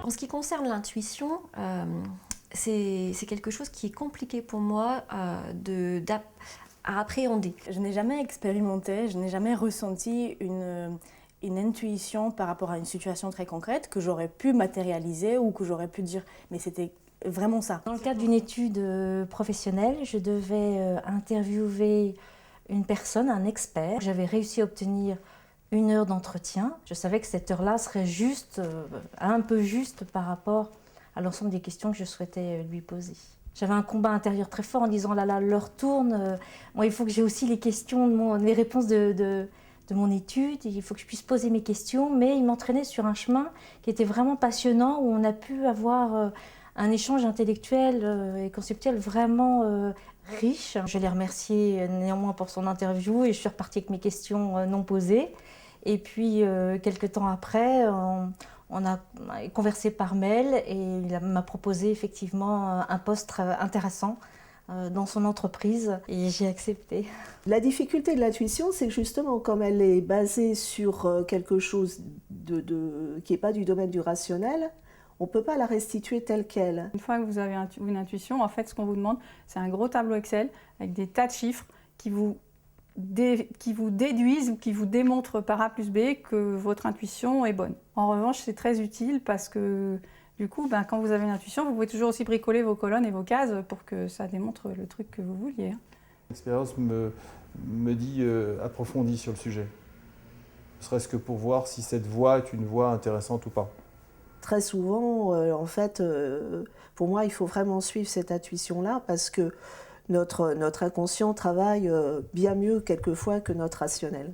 En ce qui concerne l'intuition, c'est quelque chose qui est compliqué pour moi à appréhender. Je n'ai jamais expérimenté, je n'ai jamais ressenti une intuition par rapport à une situation très concrète que j'aurais pu matérialiser ou que j'aurais pu dire mais c'était vraiment ça. Dans le cadre d'une étude professionnelle, je devais interviewer une personne, un expert. J'avais réussi à obtenir 1 heure d'entretien. Je savais que cette heure-là serait juste, un peu juste par rapport à l'ensemble des questions que je souhaitais lui poser. J'avais un combat intérieur très fort en disant là là, l'heure tourne. Moi, il faut que j'ai aussi les questions, les réponses de mon étude. Il faut que je puisse poser mes questions, mais il m'entraînait sur un chemin qui était vraiment passionnant où on a pu avoir un échange intellectuel et conceptuel vraiment riche. Je l'ai remercié néanmoins pour son interview et je suis repartie avec mes questions non posées. Et puis, quelques temps après, on a conversé par mail et il m'a proposé effectivement un poste intéressant dans son entreprise et j'ai accepté. La difficulté de l'intuition, c'est que justement, comme elle est basée sur quelque chose qui n'est pas du domaine du rationnel, on ne peut pas la restituer telle qu'elle. Une fois que vous avez une intuition, en fait, ce qu'on vous demande, c'est un gros tableau Excel avec des tas de chiffres qui vous déduisent ou qui vous démontrent par A plus B que votre intuition est bonne. En revanche, c'est très utile parce que du coup, quand vous avez une intuition, vous pouvez toujours aussi bricoler vos colonnes et vos cases pour que ça démontre le truc que vous vouliez. L'expérience me dit approfondie sur le sujet, ne serait-ce que pour voir si cette voie est une voie intéressante ou pas. Très souvent, en fait, pour moi, il faut vraiment suivre cette intuition-là parce que notre inconscient travaille bien mieux quelquefois que notre rationnel.